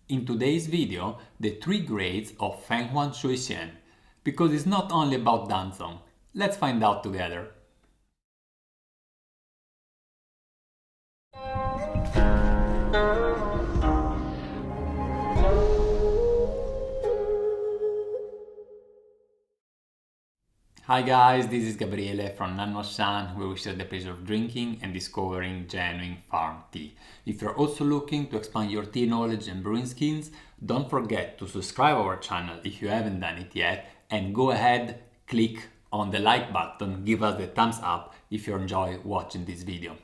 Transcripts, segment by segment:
in today's video the 3 grades of Fenghuang Shui Xian, because it's not only about Dancong. Let's find out together. Hi guys, this is Gabriele from nannuoshan, where we share the pleasure of drinking and discovering genuine farm tea. If you're also looking to expand your tea knowledge and brewing skills, don't forget to subscribe our channel if you haven't done it yet, and go ahead, click on the like button, give us the thumbs up if you enjoy watching this video.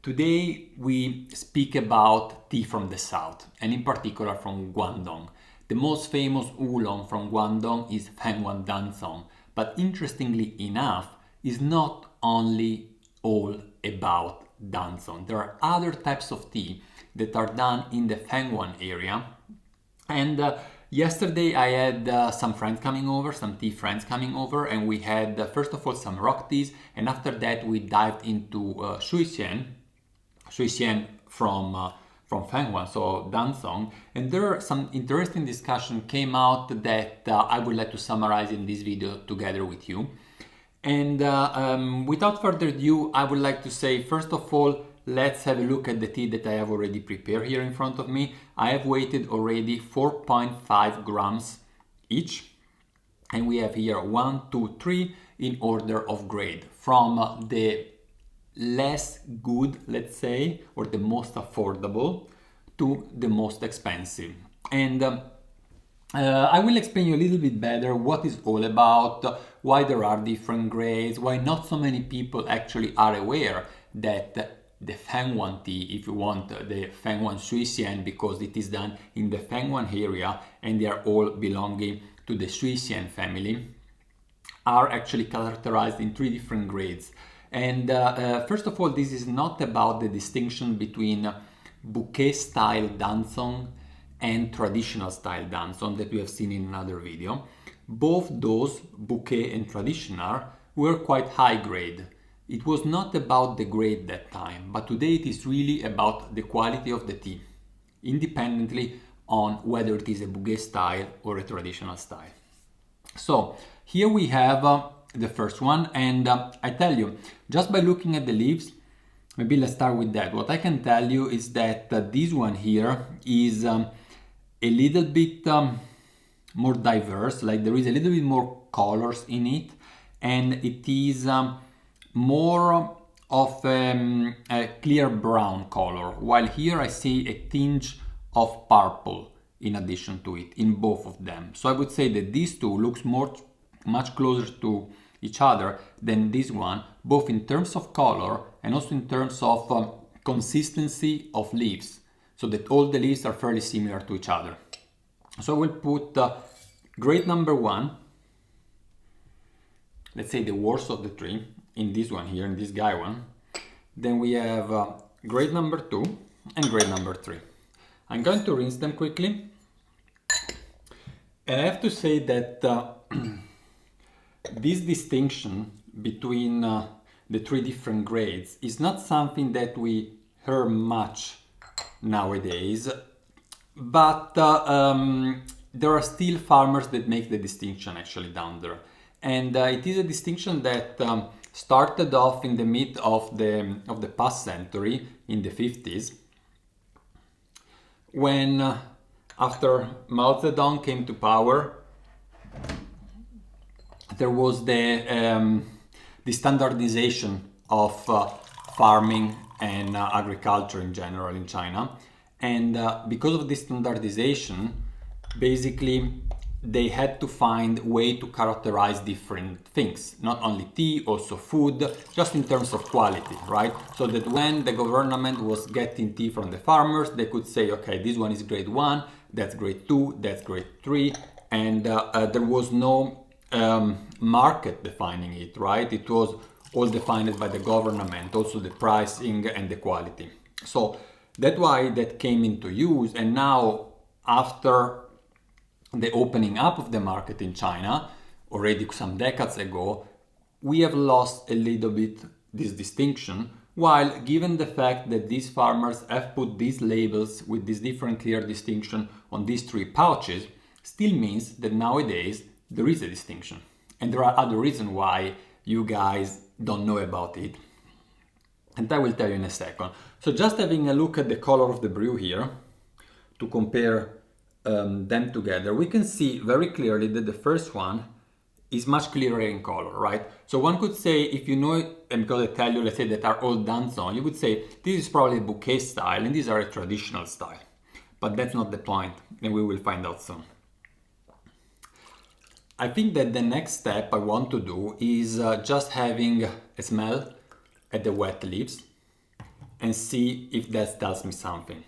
Today we speak about tea from the south, and in particular from Guangdong. The most famous oolong from Guangdong is Fenghuang Dancong. But interestingly enough, it's not only all about Dancong. There are other types of tea that are done in the Fenghuang area. And yesterday I had some friends coming over, some tea friends coming over, and we had first of all some rock teas, and after that we dived into Shui Xian from Fenghuang, so Dancong, and there are some interesting discussion came out that I would like to summarize in this video together with you. And without further ado, I would like to say, first of all, let's have a look at the tea that I have already prepared here in front of me. I have weighted already 4.5 grams each, and we have here 1, 2, 3 in order of grade, from the less good, let's say, or the most affordable, to the most expensive. And I will explain you a little bit better what it's all about, why there are different grades, why not so many people actually are aware that the Fenghuang tea, if you want, the Fenghuang Shui Xian, because it is done in the Fenghuang area and they are all belonging to the Shi Xiang family, are actually characterized in 3 different grades. And first of all, this is not about the distinction between bouquet style Dancong and traditional style Dancong that we have seen in another video. Both those, bouquet and traditional, were quite high grade. It was not about the grade that time, but today it is really about the quality of the tea, independently on whether it is a bouquet style or a traditional style. So here we have the first one, and I tell you, just by looking at the leaves, maybe let's start with that. What I can tell you is that this one here is a little bit more diverse, like there is a little bit more colors in it, and it is more of a clear brown color, while here I see a tinge of purple in addition to it in both of them. So I would say that these two looks much closer to each other than this one, both in terms of color and also in terms of consistency of leaves, so that all the leaves are fairly similar to each other. So we'll put grade number 1, let's say the worst of the 3, in this one here, in this guy one. Then we have grade number 2 and grade number 3. I'm going to rinse them quickly, and I have to say that this distinction between the 3 different grades is not something that we hear much nowadays, but there are still farmers that make the distinction actually down there. And it is a distinction that started off in the mid of the past century, in the 50s, when after Mao Zedong came to power, there was the standardization of farming and agriculture in general in China. And because of this standardization, basically they had to find a way to characterize different things, not only tea, also food, just in terms of quality, right? So that when the government was getting tea from the farmers, they could say, okay, this one is grade 1, that's grade 2, that's grade 3, and there was no market defining it, right? It was all defined by the government, also the pricing and the quality. So that's why that came into use. And now, after the opening up of the market in China, already some decades ago, we have lost a little bit this distinction, while given the fact that these farmers have put these labels with this different clear distinction on these 3 pouches, still means that nowadays there is a distinction. And there are other reasons why you guys don't know about it. And I will tell you in a second. So just having a look at the color of the brew here, to compare them together, we can see very clearly that the first one is much clearer in color, right? So one could say, if you know it, and because I tell you, let's say that are all Dancong, you would say this is probably a bouquet style and these are a traditional style. But that's not the point, and we will find out soon. I think that the next step I want to do is just having a smell at the wet leaves and see if that tells me something.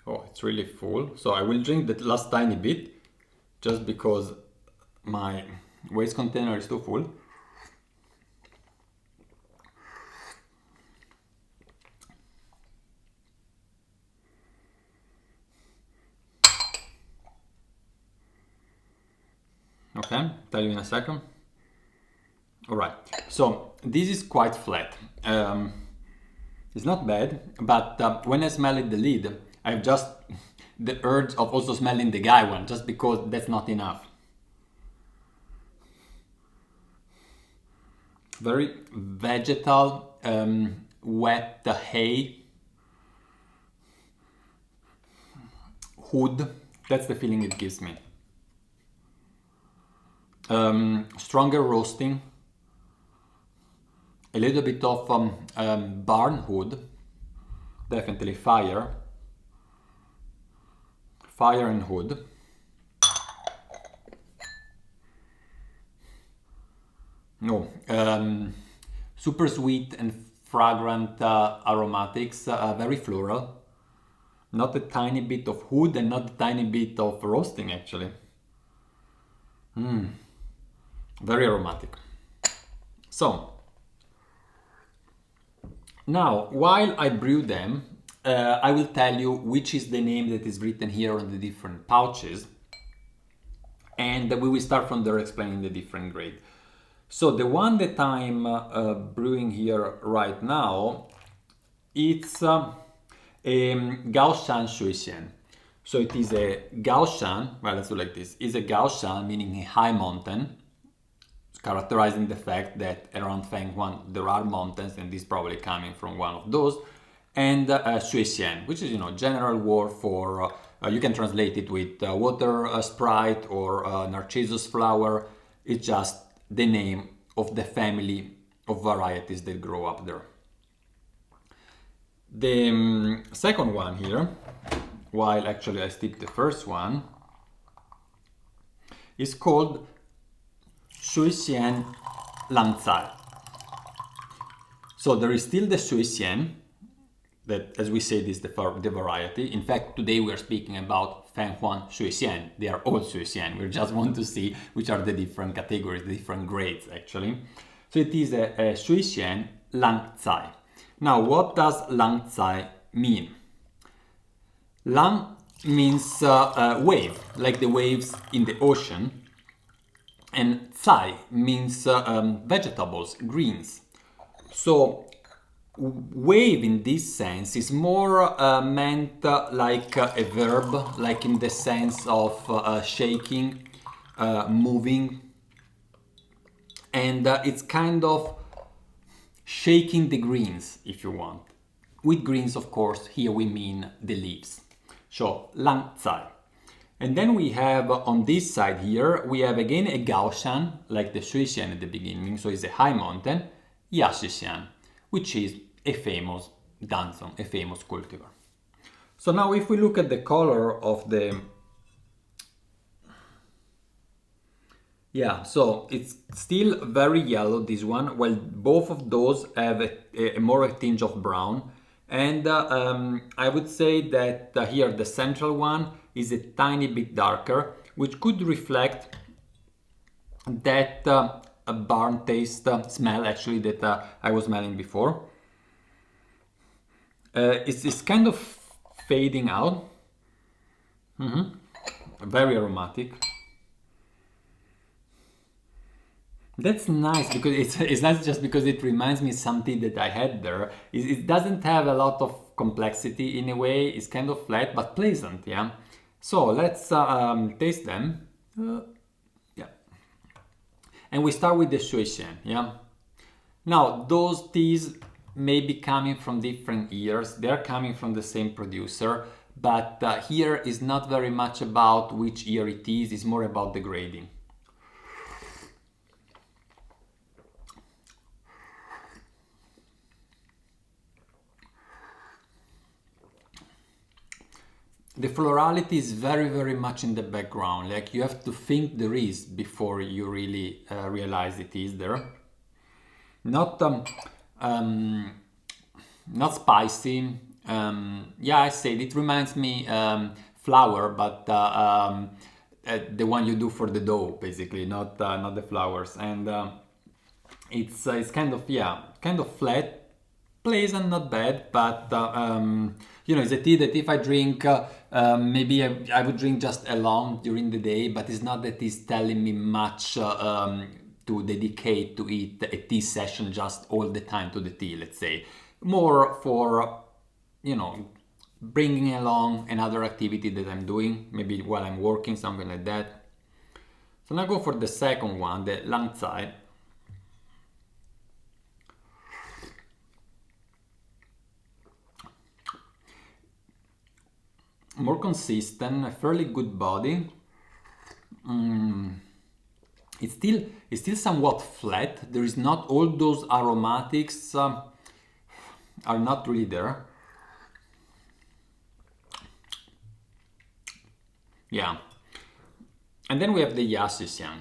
Oh, it's really full. So I will drink the last tiny bit just because my waste container is too full. Okay, tell you in a second. All right, so this is quite flat. It's not bad, but when I smell it, the lid, I have just the urge of also smelling the guy one, just because that's not enough. Very vegetal, wet hay, wood. That's the feeling it gives me. Stronger roasting, a little bit of barn wood, definitely fire and wood. No, super sweet and fragrant aromatics, very floral. Not a tiny bit of wood and not a tiny bit of roasting actually. Very aromatic. So, now, while I brew them, I will tell you which is the name that is written here on the different pouches, and we will start from there explaining the different grade. So the one that I'm brewing here right now, it's a Fenghuang Shui Xian. So it is a Gaoshan, well let's do like this, is a Gaoshan meaning a high mountain, characterizing the fact that around Fenghuang there are mountains, and this is probably coming from one of those, and Shui Xian, which is, general word for, you can translate it with water sprite or narcissus flower. It's just the name of the family of varieties that grow up there. The second one here, while actually I steeped the first one, is called Shui Xian Langzai. So there is still the Shui Xian, that, as we said, is the variety. In fact, today we are speaking about Fenghuang Shui Xian. They are all Shui Xian. We just want to see which are the different categories, the different grades actually. So it is a Shui Xian Langzai. Now, what does Langzai mean? Lang means wave, like the waves in the ocean. And Zai means vegetables, greens. So wave in this sense is more meant like a verb, like in the sense of shaking, moving. And it's kind of shaking the greens, if you want. With greens, of course, here we mean the leaves. So, Langzai. And then we have on this side here, we have again a Gaoshan, like the Shui Xian at the beginning, so it's a high mountain, Shi Xiang, which is a famous Dancong, a famous cultivar. So now if we look at the color of the... Yeah, so it's still very yellow, this one, while both of those have a more a tinge of brown. And I would say that here the central one is a tiny bit darker, which could reflect that barn taste smell actually that I was smelling before. It's kind of fading out. Very aromatic. That's nice because it's not just because it reminds me something that I had there. It doesn't have a lot of complexity in a way. It's kind of flat but pleasant, yeah. So let's taste them. Yeah, and we start with the Shui Xian, yeah. Now those teas may be coming from different years. They're coming from the same producer, but here is not very much about which year it is. It's more about the grading. The florality is very much in the background. Like you have to think there is before you really realize it is there. Not not spicy. Yeah, I said it reminds me flour, but the one you do for the dough, basically, not the flowers. And it's kind of, yeah, kind of flat, pleasant, not bad, but you know, it's a tea that if I drink, maybe I would drink just alone during the day, but it's not that it's telling me much to dedicate to it a tea session just all the time to the tea, let's say. More for, you know, bringing along another activity that I'm doing, maybe while I'm working, something like that. So now go for the second one, the Lang Tsai. More consistent, a fairly good body. It's still somewhat flat. There is not all those aromatics are not really there. Yeah. And then we have the Shi Xiang.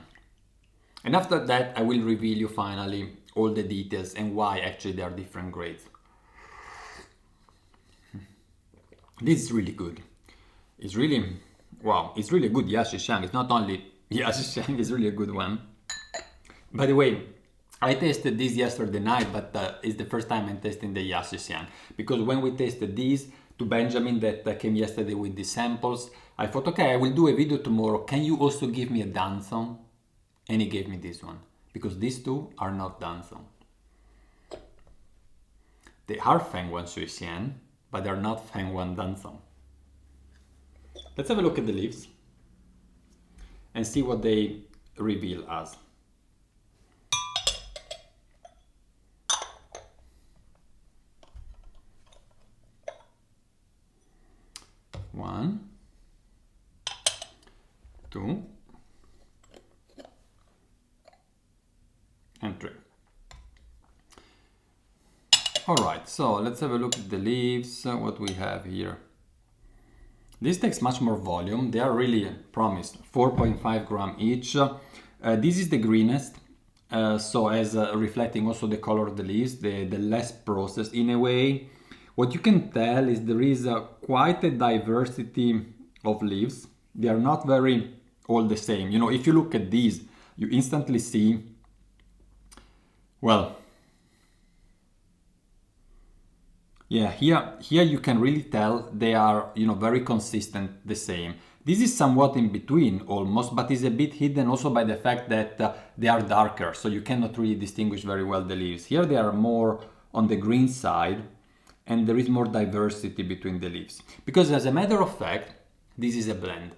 And after that, I will reveal you finally all the details and why actually there are different grades. This is really good. It's really, wow, it's really good Shi Xiang. It's not only Shi Xiang, it's really a good one. By the way, I tasted this yesterday night, but it's the first time I'm tasting the Shi Xiang. Because when we tasted these, to Benjamin that came yesterday with the samples, I thought, okay, I will do a video tomorrow. Can you also give me a Dancong? And he gave me this one. Because these two are not Dancong. They are Fenghuang Shui Xian, but they're not Fenghuang Dancong. Let's have a look at the leaves and see what they reveal us. One, two, and three. All right, so let's have a look at the leaves, what we have here. This takes much more volume. They are really promised 4.5 gram each. This is the greenest, so as reflecting also the color of the leaves, the less processed in a way. What you can tell is there is quite a diversity of leaves. They are not very all the same. You know, if you look at these, you instantly see, well, yeah, here you can really tell they are, you know, very consistent, the same. This is somewhat in between almost, but is a bit hidden also by the fact that they are darker, so you cannot really distinguish very well the leaves. Here they are more on the green side, and there is more diversity between the leaves. Because as a matter of fact, this is a blend.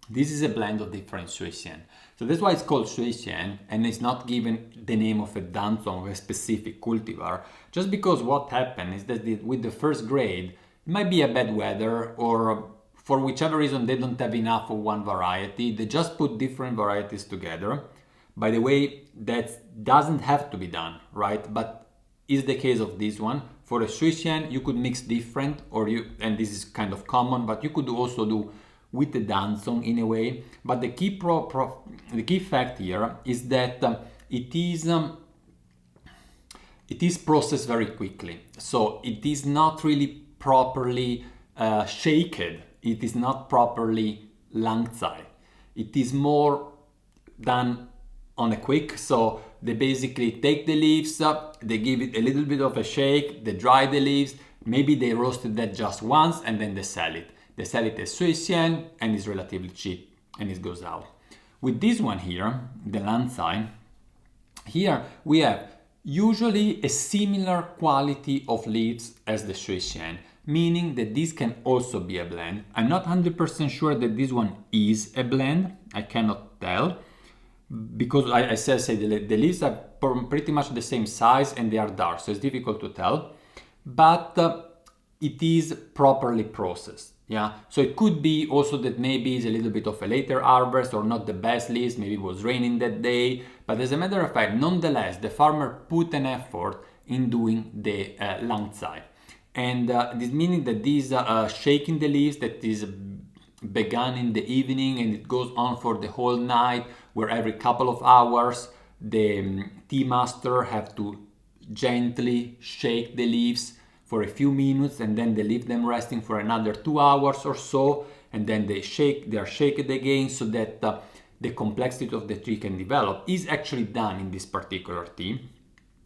This is a blend of different Shui Xian. So that's why it's called Shui Xian, and it's not given the name of a Dancong, a specific cultivar, just because what happened is that with the first grade, it might be a bad weather, or for whichever reason they don't have enough of one variety, they just put different varieties together. By the way, that doesn't have to be done, right? But is the case of this one. For a Shui Xian, you could mix different, and this is kind of common, but you could also do with the Dancong in a way. But the key fact here is that it is processed very quickly. So it is not really properly shaken. It is not properly Lang Tsai. It is more done on a quick. So they basically take the leaves up, they give it a little bit of a shake, they dry the leaves, maybe they roasted that just once and then they sell it. They sell it as Shui Xian and it's relatively cheap and it goes out. With this one here, the Lang Tsai, Here we have usually a similar quality of leaves as the Shui Xian, meaning that this can also be a blend. I'm not 100% sure that this one is a blend, I cannot tell, because I say the leaves are pretty much the same size and they are dark, so it's difficult to tell, but it is properly processed. Yeah, so it could be also that maybe it's a little bit of a later harvest or not the best leaves, maybe it was raining that day, but as a matter of fact, nonetheless, the farmer put an effort in doing the langzai. And this meaning that this shaking the leaves that is begun in the evening and it goes on for the whole night, where every couple of hours the tea master have to gently shake the leaves for a few minutes, and then they leave them resting for another 2 hours or so, and then they are shaken again so that the complexity of the tea can develop, is actually done in this particular tea.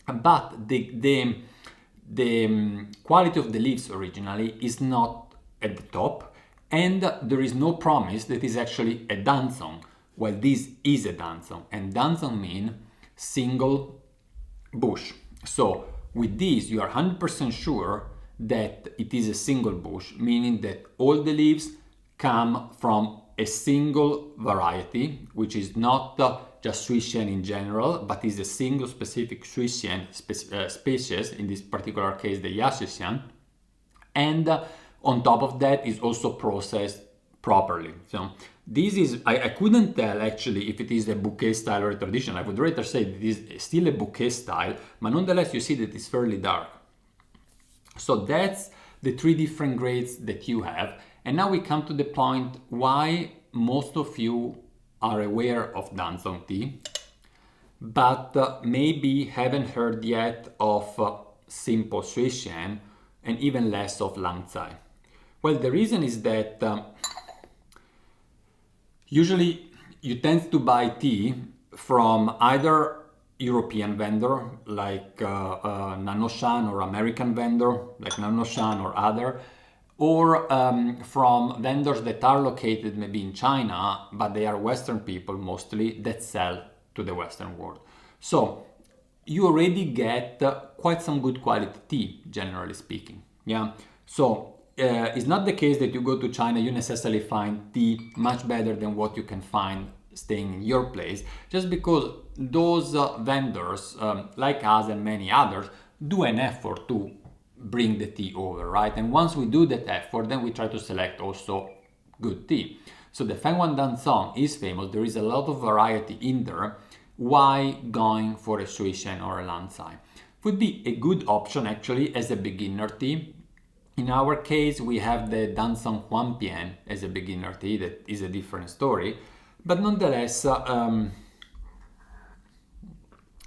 But the quality of the leaves originally is not at the top, and there is no promise that is actually a Dancong. Well, this is a Dancong, and Dancong means single bush. So with this, you are 100% sure that it is a single bush, meaning that all the leaves come from a single variety, which is not just Shui Xian in general, but is a single specific Shui Xian species, in this particular case the Shi Xiang, and on top of that is also processed properly. So this is, I couldn't tell actually if it is a bouquet style or a tradition. I would rather say that it is still a bouquet style, but nonetheless you see that it's fairly dark. So that's the three different grades that you have. And now we come to the point why most of you are aware of Dancong tea, but maybe haven't heard yet of simple Shui Xian and even less of Langzai. Well, the reason is that usually you tend to buy tea from either European vendor like nannuoshan, or American vendor like nannuoshan or other, or from vendors that are located maybe in China, but they are Western people mostly that sell to the Western world. So you already get quite some good quality tea, generally speaking. Yeah. So it's not the case that you go to China, you necessarily find tea much better than what you can find staying in your place, just because those vendors, like us and many others, do an effort to bring the tea over, right? And once we do that effort, then we try to select also good tea. So the Fenghuang Dancong is famous. There is a lot of variety in there. Why going for a Shui Xian or a Langzai? Would be a good option actually as a beginner tea. In our case, we have the Dancong Huang Pian as a beginner tea. That is a different story. But nonetheless,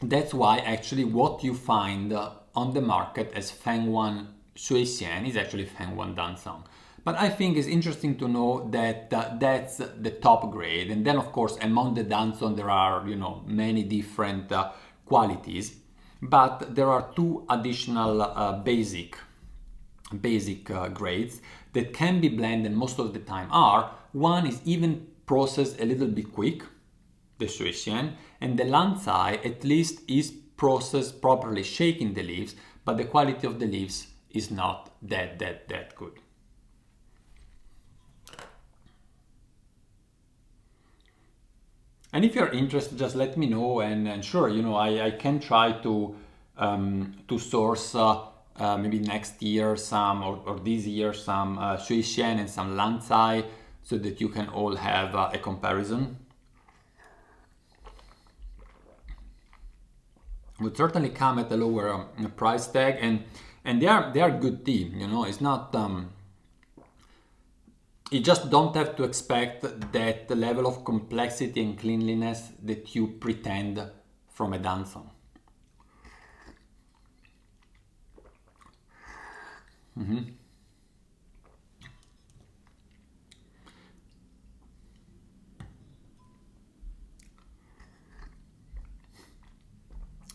that's why actually what you find on the market as Fenghuang Shui Xian is actually Fenghuang Dancong. But I think it's interesting to know that that's the top grade. And then of course among the Dancong there are, many different qualities. But there are two additional basic grades that can be blended, most of the time are. One is even processed a little bit quick, the Shui Xian, and the Langzai at least is processed properly, shaking the leaves, but the quality of the leaves is not that good. And if you're interested, just let me know, and sure, I can try to source maybe next year some, or this year some Shui Xian and some Langzai, so that you can all have a comparison. Would certainly come at a lower price tag, and they are good tea. It's not. You just don't have to expect that the level of complexity and cleanliness that you pretend from a Dancong.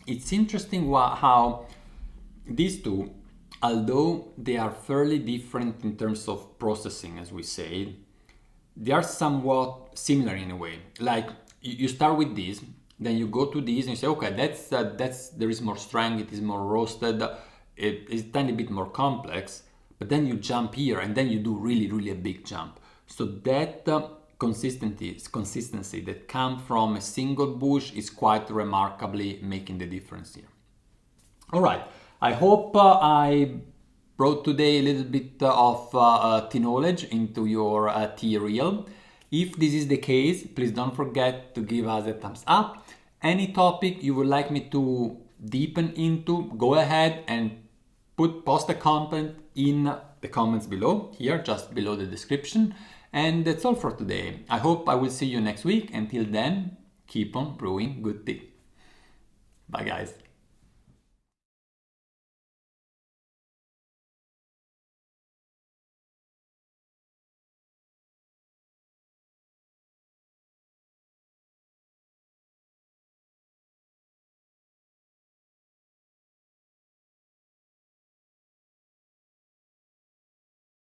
It's interesting how these two, although they are fairly different in terms of processing, as we say, they are somewhat similar in a way. Like you start with this, then you go to this and you say, okay, that's there is more strength, it is more roasted, it is a tiny bit more complex. But then you jump here and then you do really a big jump. So that consistency that comes from a single bush is quite remarkably making the difference here. All right, I hope I brought today a little bit of tea knowledge into your tea reel. If this is the case, please don't forget to give us a thumbs up. Any topic you would like me to deepen into, go ahead and post the content in the comments below, here just below the description. And that's all for today. I hope I will see you next week. Until then, keep on brewing good tea. Bye guys.